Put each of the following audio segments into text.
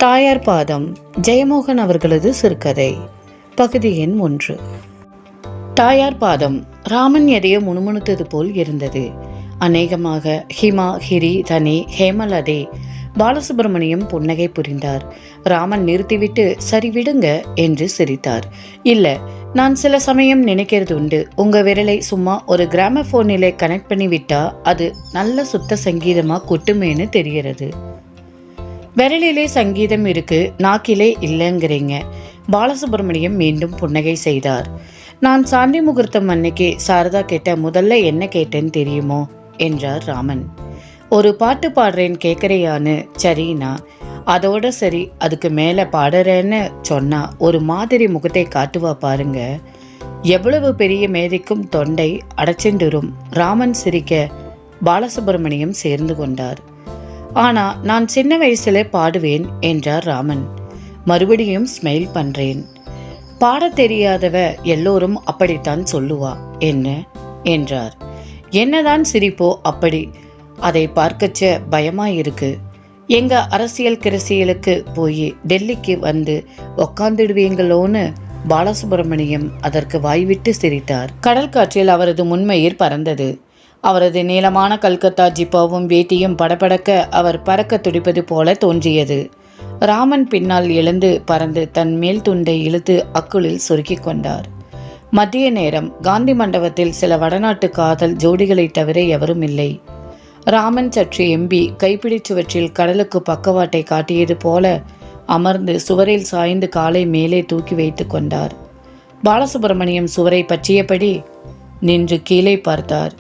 தாயார் பாதம் ஜெயமோகன் அவர்களது சிறுகதை பகுதி எண் 1. தாயார் பாதம். ராமன் எதையோ முணுமுணுத்தது போல் இருந்தது. அநேகமாக ஹிமா, ஹிரி, தனி, ஹேமலதே. பாலசுப்ரமணியம் புன்னகை புரிந்தார். ராமன் நிறுத்திவிட்டு சரி விடுங்க என்று சிரித்தார். இல்ல, நான் சில சமயம் நினைக்கிறது உண்டு, உங்க விரலை சும்மா ஒரு கிராமபோனிலே கனெக்ட் பண்ணி விட்டா அது நல்ல சுத்த சங்கீதமா கொட்டுமேன்னு தெரிகிறது. விரலிலே சங்கீதம் இருக்கு, நாக்கிலே இல்லைங்கிறீங்க. பாலசுப்ரமணியம் மீண்டும் புன்னகை செய்தார். நான் சாந்தி முகூர்த்தம் அன்னைக்கு சாரதா கேட்ட முதல்ல என்ன கேட்டேன்னு தெரியுமோ என்றார் ராமன். ஒரு பாட்டு பாடுறேன் கேட்குறையான்னு. சரிண்ணா. அதோட சரி, அதுக்கு மேலே பாடுறேன்னு சொன்னா ஒரு மாதிரி முகத்தை காட்டுவா பாருங்க. எவ்வளவு பெரிய மேதைக்கும் தொண்டை அடைச்சிண்டுரும். ராமன் சிரிக்க பாலசுப்ரமணியம் சேர்ந்து கொண்டார். ஆனா நான் சின்ன வயசுல பாடுவேன் என்றார் ராமன். மறுபடியும் ஸ்மைல் பண்றேன். பாட தெரியாதவ எல்லோரும் அப்படித்தான் சொல்லுவா என்ன என்றார். என்னதான் சிரிப்போ அப்படி. அதை பார்க்கச்ச பயமாயிருக்கு. எங்க அரசியல் கிரசியலுக்கு போய் டெல்லிக்கு வந்து உக்காந்துடுவீங்களோன்னு பாலசுப்ரமணியம் அதற்கு வாய்விட்டு சிரித்தார். கடல் காற்றில் அவரது முன்மயிர் பறந்தது. அவரது நீளமான கல்கத்தா ஜிப்பாவும் வேட்டியும் படபடக்க அவர் பறக்க துடிப்பது போல தோன்றியது. ராமன் பின்னால் எழுந்து பறந்து தன் மேல் துண்டை இழுத்து அக்குளில் சுருக்கி கொண்டார். மதிய நேரம். காந்தி மண்டபத்தில் சில வடநாட்டு காதல் ஜோடிகளை தவிர எவரும் இல்லை. ராமன் சற்று எம்பி கைப்பிடி சுவற்றில் கடலுக்கு பக்கவாட்டை காட்டியது போல அமர்ந்து சுவரில் சாய்ந்து காலை மேலே தூக்கி வைத்து கொண்டார். பாலசுப்ரமணியம் சுவரை பற்றியபடி நின்று கீழே பார்த்தார்.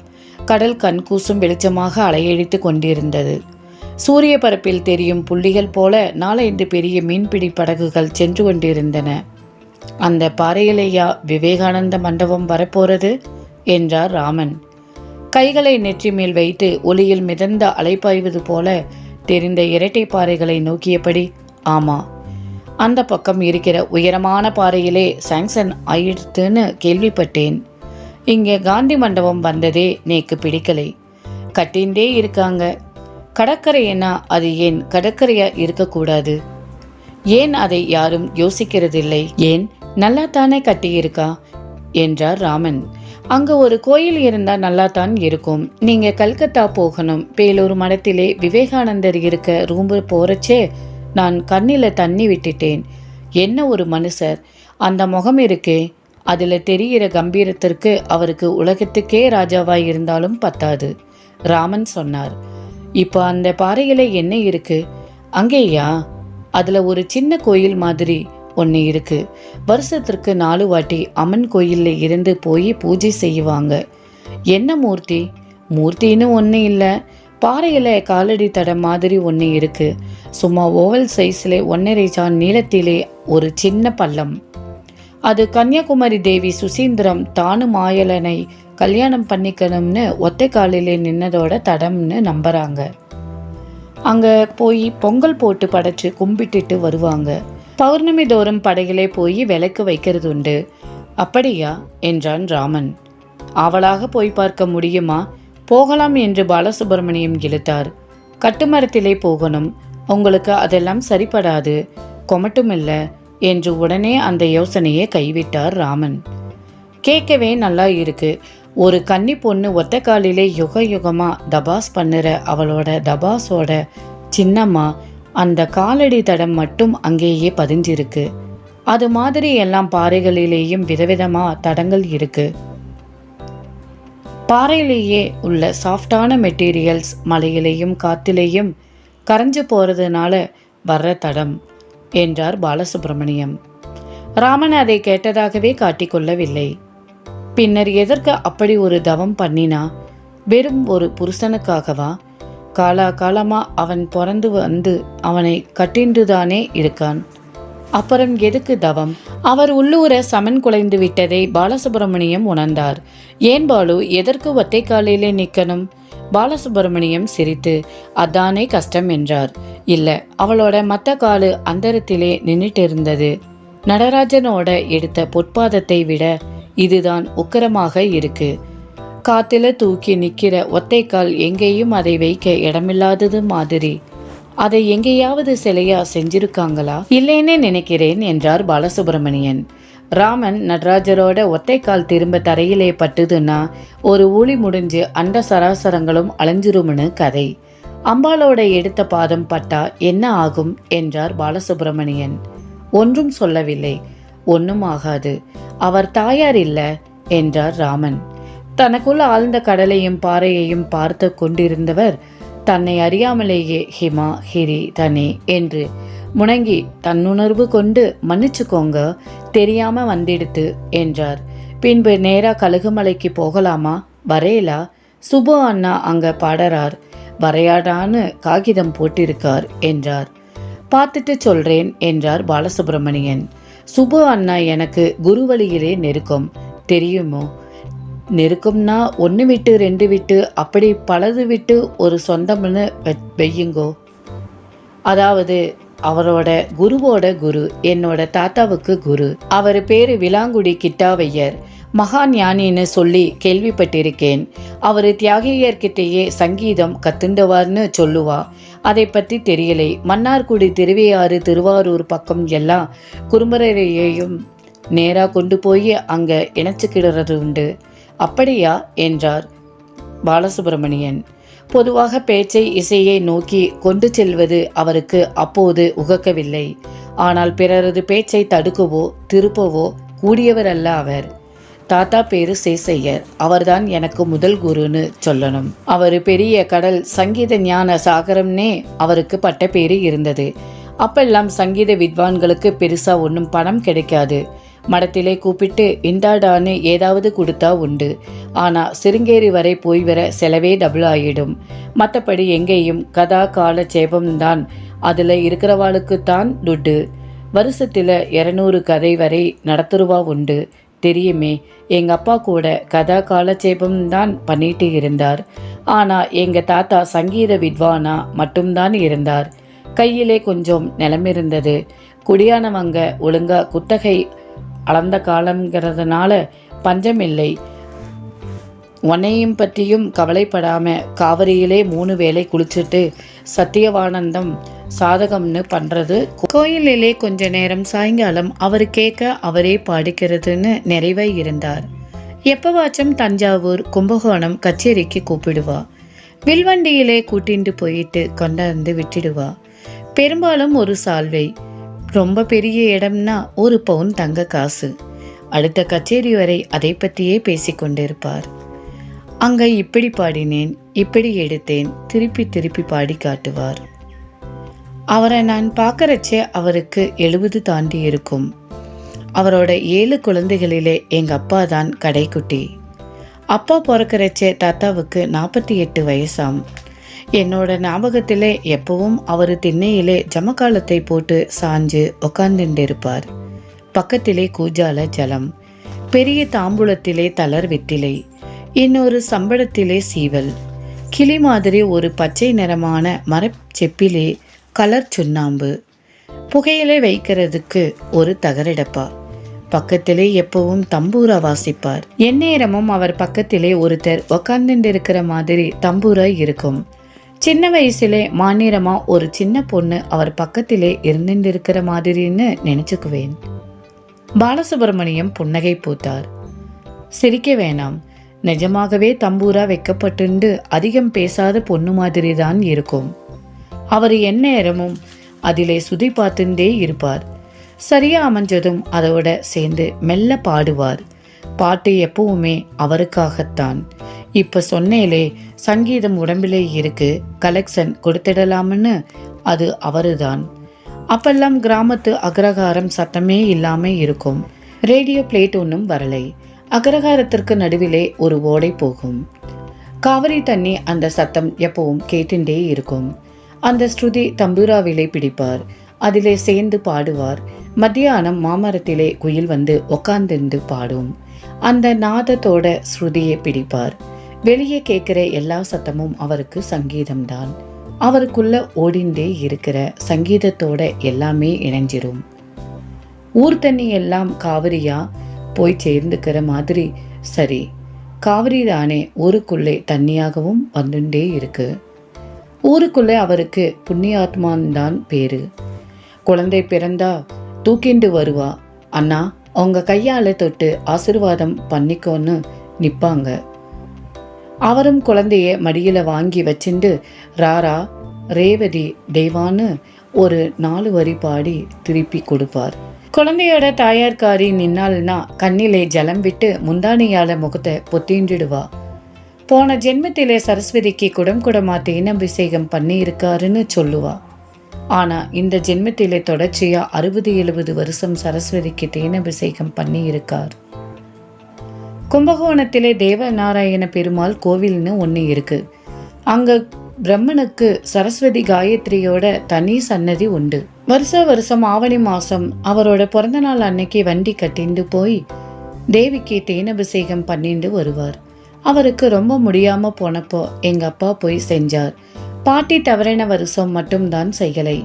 கடல் கண்கூசும் வெளிச்சமாக அலையழித்து கொண்டிருந்தது. சூரிய பரப்பில் தெரியும் புள்ளிகள் போல 4-5 பெரிய மீன்பிடி படகுகள் சென்று கொண்டிருந்தன. அந்த பாறையிலேயா விவேகானந்த மண்டபம் வரப்போறது என்றார் ராமன். கைகளை நெற்றி மேல் வைத்து ஒளியில் மிதந்த அலைப்பாய்வது போல தெரிந்த இரட்டை பாறைகளை நோக்கியபடி, ஆமா, அந்த பக்கம் இருக்கிற உயரமான பாறையிலே சாங்ஷன் ஆயிடுத்துன்னு கேள்விப்பட்டேன். இங்கே காந்தி மண்டபம் வந்ததே நேக்கு பிடிக்கலை. கட்டின்டே இருக்காங்க. கடற்கரைன்னா அது ஏன் கடற்கரையா இருக்கக்கூடாது? ஏன் அதை யாரும் யோசிக்கிறதில்லை? ஏன் நல்லா தானே கட்டியிருக்கா என்றார் ராமன். அங்க ஒரு கோயில் இருந்தா நல்லாத்தான் இருக்கும். நீங்க கல்கத்தா போகணும். பேலூர் மடத்திலே விவேகானந்தர் இருக்க ரூம்பு போறச்சே நான் கண்ணில தண்ணி விட்டுட்டேன். என்ன ஒரு மனுஷர்! அந்த முகம் இருக்கே, அதில் தெரிகிற கம்பீரத்திற்கு அவருக்கு உலகத்துக்கே ராஜாவாய் இருந்தாலும் பத்தாது. ராமன் சொன்னார். இப்போ அந்த பாறையில் என்ன இருக்கு? அங்கேயா? அதில் ஒரு சின்ன கோயில் மாதிரி ஒன்று இருக்கு. வருஷத்திற்கு 4 வாட்டி அம்மன் கோயிலில் இருந்து போய் பூஜை செய்வாங்க. என்ன மூர்த்தி? மூர்த்தின்னு ஒன்று இல்லை. பாறையில் காலடி தடம் மாதிரி ஒன்று இருக்கு. சும்மா ஓவல் சைஸில் 1.5 சான் நீளத்திலே ஒரு சின்ன பள்ளம். அது கன்னியாகுமரி தேவி சுசீந்திரம் தானு மாயலனை கல்யாணம் பண்ணிக்கணும்னு ஒத்தை காலிலே நின்னதோட தடம்னு நம்புறாங்க. அங்க போய் பொங்கல் போட்டு படைச்சு கும்பிட்டுட்டு வருவாங்க. பௌர்ணமி தோறும் படையிலே போய் விளக்கு வைக்கிறது உண்டு. அப்படியா என்றான் ராமன். ஆவலாக போய் பார்க்க முடியுமா? போகலாம் என்று பாலசுப்ரமணியம் இழுத்தார். கட்டுமரத்திலே போகணும். உங்களுக்கு அதெல்லாம் சரிப்படாது, கொமட்டுமில்ல என்று உடனே அந்த யோசனையை கைவிட்டார் ராமன். கேட்கவே நல்லா இருக்கு. ஒரு கன்னி பொண்ணு ஒத்த காலிலே யுக யுகமா தபாஸ் பண்ணுற அவளோட தபாஸோட சின்னம்மா அந்த காலடி தடம் மட்டும் அங்கேயே பதிஞ்சிருக்கு. அது மாதிரி எல்லாம் பாறைகளிலேயும் விதவிதமா தடங்கள் இருக்கு. பாறையிலேயே உள்ள சாஃப்டான மெட்டீரியல்ஸ் மலையிலேயும் காத்திலேயும் கரைஞ்சு போறதுனால வர்ற தடம் என்றார் பாலசுப்ரமணியம். ராமன் அதை கேட்டதாகவே காட்டிக்கொள்ளவில்லை. பின்னர் எதற்கு அப்படி ஒரு தவம் பண்ணினா? வெறும் ஒரு புருஷனுக்காகவா? காலமா அவன் பிறந்து வந்து அவனை கட்டின்றுதானே இருக்கான். அப்புறம் எதுக்கு தவம்? அவர் உள்ளூர சமன் குலைந்து விட்டதை பாலசுப்ரமணியம் உணர்ந்தார். ஏன் பாலு, எதற்கு ஒத்தை காலிலே நிற்கணும்? பாலசுப்ரமணியம் சிரித்து, அதானே கஷ்டம் என்றார். இல்ல, அவளோட மத்த காலு அந்தரத்திலே நின்னுட்டு இருந்தது. நடராஜனோட எடுத்த பொற்பாதத்தை விட இதுதான் உக்கரமாக இருக்கு. காத்துல தூக்கி நிக்கிற ஒத்தைக்கால் எங்கேயும் அதை வைக்க இடமில்லாதது மாதிரி. அதை எங்கேயாவது சிலையா செஞ்சிருக்காங்களா? இல்லைன்னே நினைக்கிறேன் என்றார் பாலசுப்ரமணியன். ராமன் நடராஜரோட ஒத்தைக்கால் திரும்ப தரையிலே பட்டுதுன்னா ஒரு ஊழி முடிஞ்சு அண்ட சராசரங்களும் அலைஞ்சிரும்னு கதை. அம்பாளோட எடுத்த பாதம் பட்டா என்ன ஆகும் என்றார் பாலசுப்ரமணியன். ஒன்றும் சொல்லவில்லை. ஒன்றும் ஆகாது, அவர் தாயார் இல்ல என்றார் ராமன். தனக்குள்ள ஆழ்ந்த கடலையும் பாறையையும் பார்த்து கொண்டிருந்தவர் தன்னை அறியாமலேயே ஹிமா, ஹிரி, தனி என்று முணங்கி தன்னுணர்வு கொண்டு மன்னிச்சுக்கோங்க, தெரியாம வந்திடுத்து என்றார். பின்பு நேரா கழுகுமலைக்கு போகலாமா? வரையலா? சுபு அண்ணா அங்க பாடறார், வரையாடான்னு காகிதம் போட்டிருக்கார் என்றார். பார்த்துட்டு சொல்றேன் என்றார் பாலசுப்ரமணியன். சுபு அண்ணா எனக்கு குருவழியிலே நெருக்கம், தெரியுமோ? நெருக்கம்னா 1 விட்டு 2 விட்டு அப்படி பலது விட்டு ஒரு சொந்தம்னு வெய்யுங்கோ. அதாவது அவரோட குருவோட குரு என்னோட தாத்தாவுக்கு குரு. அவர் பேரு விலாங்குடி கிட்டாவையர். மகா ஞானின்னு சொல்லி கேள்விப்பட்டிருக்கேன். அவர் தியாகியர்கிட்டயே சங்கீதம் கத்துண்டவார்னு சொல்லுவா. அதை பற்றி தெரியலை. மன்னார்குடி, திருவையாறு, திருவாரூர் பக்கம் எல்லாம் குறும்பரையையும் நேரா கொண்டு போய் அங்க இணைச்சுக்கிடுறது உண்டு. அப்படியா என்றார் பாலசுப்ரமணியன். பொதுவாக பேச்சை இசையை நோக்கி கொண்டு செல்வது அவருக்கு அப்போது உகக்கவில்லை. ஆனால் பிறரது பேச்சை தடுக்கவோ திருப்பவோ கூடியவர் அல்ல அவர். தாத்தா பேரு சேசையர். அவர்தான் எனக்கு முதல் குருன்னு சொல்லணும். அவர் பெரிய கடல் சங்கீத ஞான சாகரம்னே அவருக்கு பட்ட பேரு இருந்தது. அப்பெல்லாம் சங்கீத வித்வான்களுக்கு பெருசா ஒன்றும் பணம் கிடைக்காது. மடத்திலே கூப்பிட்டு இந்தாடான்னு ஏதாவது கொடுத்தா உண்டு. ஆனால் சிருங்கேரி வரை போய் வர செலவே டபுள் ஆகிடும். மற்றபடி எங்கேயும் கதா கால சேபம்தான். அதில் இருக்கிறவாளுக்குத்தான் துட்டு. வருஷத்தில் 200 கதை வரை நடத்துருவா உண்டு. தெரியுமே, எங்கள் அப்பா கூட கதா காலட்சேபம்தான் பண்ணிட்டு இருந்தார். ஆனால் எங்கள் தாத்தா சங்கீத வித்வானா மட்டும்தான் இருந்தார். கையிலே கொஞ்சம் நிலமிருந்தது. குடியானவங்க ஒழுங்கா குத்தகை அளந்த காலங்கிறதுனால பஞ்சமில்லை. உன்னையும் பற்றியும் கவலைப்படாம காவிரியிலே 3 வேளை குளிச்சுட்டு சத்தியவானந்தம் சாதகம்னு பண்றது. கோயிலிலே கொஞ்ச நேரம் சாயங்காலம் அவர் கேட்க அவரே பாடிக்கிறதுன்னு நிறைவாய் இருந்தார். எப்பவாச்சும் தஞ்சாவூர், கும்பகோணம் கச்சேரிக்கு கூப்பிடுவா. வில்வண்டியிலே கூட்டிட்டு போயிட்டு கொண்டாந்து விட்டுடுவா. பெரும்பாலும் ஒரு சால்வை. ரொம்ப பெரிய இடம்னா 1 பவுன் தங்க காசு. அடுத்த கச்சேரி வரை அதை பற்றியே பேசிக்கொண்டிருப்பார். அங்க இப்படி பாடினேன், இப்படி எடுத்தேன், திருப்பி திருப்பி பாடி காட்டுவார். அவரை நான் பார்க்கறச்சே அவருக்கு 70 தாண்டி இருக்கும். அவரோட 7 குழந்தைகளிலே எங்க அப்பா தான் கடைக்குட்டி. அப்பா பிறக்கிறச்சே தாத்தாவுக்கு 48 வயசாம். என்னோட ஞாபகத்திலே எப்பவும் அவர் திண்ணையிலே ஜமக்காலத்தை போட்டு சாஞ்சு உக்காந்துட்டு இருப்பார். பக்கத்திலே கூஜால ஜலம், பெரிய தாம்பூலத்திலே தளர் வெற்றிலை, இன்னொரு சம்பளத்திலே சீவல், கிளி மாதிரி ஒரு பச்சை நிறமான மரச்செப்பிலே கலர் சுண்ணாம்பு, புகையிலே வைக்கிறதுக்கு ஒரு தகரடப்பா. பக்கத்திலே எப்பவும் தம்பூரா வாசிப்பார். எந்நேரமும் அவர் பக்கத்திலே ஒருத்தர் உக்காந்துட்டு இருக்கிற மாதிரி தம்பூரா இருக்கும். சின்ன வயசுலே மாநிறமா ஒரு சின்ன பொண்ணு அவர் பக்கத்திலே இருந்துட்டு இருக்கிற மாதிரின்னு நினைச்சுக்குவேன். பாலசுப்ரமணியம் புன்னகை பூத்தார். சிரிக்க வேணாம், நிஜமாகவே தம்பூரா வைக்கப்பட்டு அதிகம் பேசாத பொண்ணு மாதிரி தான் இருக்கும். அவர் எந்நேரமும் அதிலே சுதி பார்த்துட்டே இருப்பார். சரியா அமைஞ்சதும் அதோட சேர்ந்து மெல்ல பாடுவார். பாட்டு எப்பவுமே அவருக்காகத்தான். இப்ப சொன்னேலே, சங்கீதம் உடம்பிலே இருக்கு, கலெக்ஷன் கொடுத்திடலாம்னு, அது அவருதான். அப்பெல்லாம் கிராமத்து அக்ரஹாரம் சத்தமே இல்லாம இருக்கும். ரேடியோ பிளேட் ஒன்றும் வரலை. அக்ரஹாரத்திற்கு நடுவிலே ஒரு ஓடை போகும். காவிரி தண்ணி அந்த சத்தம் எப்பவும் கேட்டுண்டே இருக்கும். அந்த ஸ்ருதி தம்பூராவிலே பிடிப்பார். அதிலே சேர்ந்து பாடுவார். மத்தியானம் மாமரத்திலே குயில் வந்து உக்காந்துண்டு பாடும். அந்த நாதத்தோட ஸ்ருதியை பிடிப்பார். வெளியே கேட்கிற எல்லா சத்தமும் அவருக்கு சங்கீதம்தான். அவருக்குள்ள ஓடிண்டே இருக்கிற சங்கீதத்தோட எல்லாமே இணைஞ்சிரும். ஊர் தண்ணி எல்லாம் காவிரியா போய் சேர்ந்துக்கிற மாதிரி. சரி, காவிரி தானே ஊருக்குள்ளே தண்ணியாகவும் வந்துட்டே இருக்கு. ஊருக்குள்ளே அவருக்கு புண்ணியாத்மான் தான் பேரு. குழந்தை பிறந்தா தூக்கிண்டு வருவா. அண்ணா அவங்க கையால தொட்டு ஆசிர்வாதம் பண்ணிக்கோன்னு நிப்பாங்க. அவரும் குழந்தைய மடியில வாங்கி வச்சுண்டு ராரா ரேவதி தேவான்னு ஒரு 4 வரி பாடி திருப்பி கொடுப்பார். குழந்தையோட தாயார்காரி நின்னாள்னா கண்ணிலே ஜலம் விட்டு முந்தானியால முகத்தை பொத்திண்டுடுவா. போன ஜென்மத்திலே சரஸ்வதிக்கு குடம் குடமா தேனாபிஷேகம் பண்ணி இருக்காருன்னு சொல்லுவா. ஆனா இந்த ஜென்மத்திலே தொடர்ச்சியா 60-70 வருஷம் சரஸ்வதிக்கு தேனாபிஷேகம் பண்ணி இருக்கார். கும்பகோணத்திலே தேவநாராயண பெருமாள் கோவில்னு ஒன்று இருக்கு. அங்க பிரம்மனுக்கு சரஸ்வதி காயத்ரியோட தனி சன்னதி உண்டு. வருஷம் ஆவணி மாசம் அவரோட பிறந்த நாள் அன்னைக்கு வண்டி கட்டிண்டு போய் தேவிக்கு தேனாபிஷேகம் பண்ணிட்டு வருவார். அவருக்கு ரொம்ப முடியாம போனப்போ எங்க அப்பா போய் செஞ்சார். பாட்டி தவறின வருஷம் மட்டும்தான் செய்யலை.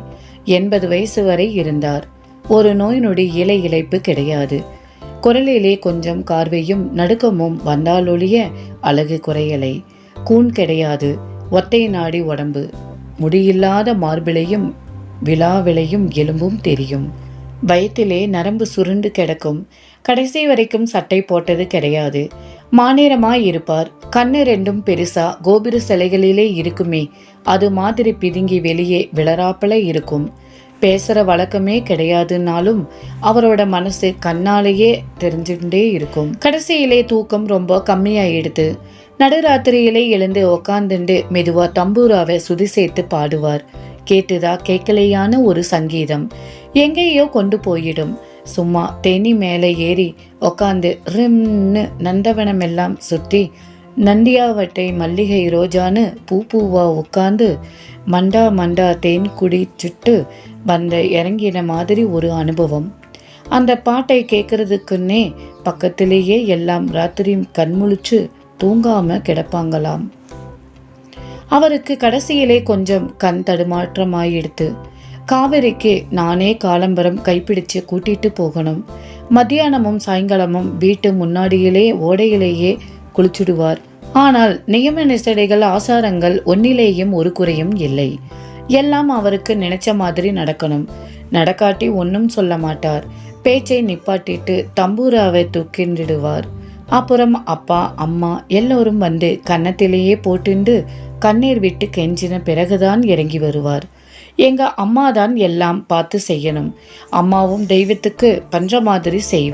80 வயசு வரை இருந்தார். ஒரு நோய் நொடி இழைப்பு கிடையாது. குரலிலே கொஞ்சம் கார்வையும் நடுக்கமும் வந்தாலொழிய அழகு குறையலை. கூன் கிடையாது. ஒத்தை நாடி உடம்பு. முடியில்லாத மார்பிளையும் விழாவிளையும் எலும்பும் தெரியும். வயிற்றிலே நரம்பு சுருண்டு கிடக்கும். கடைசி வரைக்கும் சட்டை போட்டது கிடையாது. மாநிறமாய் இருப்பார். கண்ணு 2 பெருசா கோபுர சிலைகளிலே இருக்குமே அது மாதிரி பிதுங்கி வெளியே விளராப்பல இருக்கும். பேசுற வழக்கமே கிடையாதுன்னாலும் அவரோட மனசு கண்ணாலேயே தெரிஞ்சுட்டே இருக்கும். கடைசியிலே தூக்கம் ரொம்ப கம்மியாயிடுது. நடுராத்திரியிலே எழுந்து உக்காந்துண்டு மெதுவா தம்பூராவை சுதி சேர்த்து பாடுவார். கேட்டுதா கேட்கலையான ஒரு சங்கீதம் எங்கேயோ கொண்டு போயிடும். சும்மா தேனி மேலே ஏறி உக்காந்து ரிம்னு நந்தவனம் எல்லாம் சுற்றி நந்தியாவட்டை மல்லிகை ரோஜான்னு பூவா உட்காந்து மண்டா மண்டா தேன் குடிச்சுட்டு வந்து இறங்கின மாதிரி ஒரு அனுபவம். அந்த பாட்டை கேட்கறதுக்குன்னே பக்கத்திலேயே எல்லாம் ராத்திரி கண்முழிச்சு தூங்காம கிடப்பாங்களாம். அவருக்கு கடைசியிலே கொஞ்சம் கண் தடுமாற்றமாயிடுத்து. காவிரிக்கு நானே காலம்பரம் கைப்பிடிச்சு கூட்டிட்டு போகணும். மத்தியானமும் சாயங்காலமும் வீட்டு முன்னாடியிலே ஓடையிலேயே குளிச்சுடுவார். ஆனால் நியம நிசடைகள் ஆசாரங்கள் ஒன்னிலேயும் ஒரு குறையும் இல்லை. எல்லாம் அவருக்கு நினைச்ச மாதிரி நடக்கணும். நடக்காட்டி ஒன்னும் சொல்ல மாட்டார். பேச்சை நிப்பாட்டிட்டு தம்பூராவை தூக்கிடுவார். அப்புறம் அப்பா அம்மா எல்லோரும் வந்து கன்னத்திலேயே போட்டுண்டு கண்ணீர் விட்டு கெஞ்சின பிறகுதான் இறங்கி வருவார். எங்க அம்மாதான் எல்லாம் பார்த்து செய்யணும். அம்மாவும் தெய்வத்துக்கு பண்ற மாதிரி செய்வார்.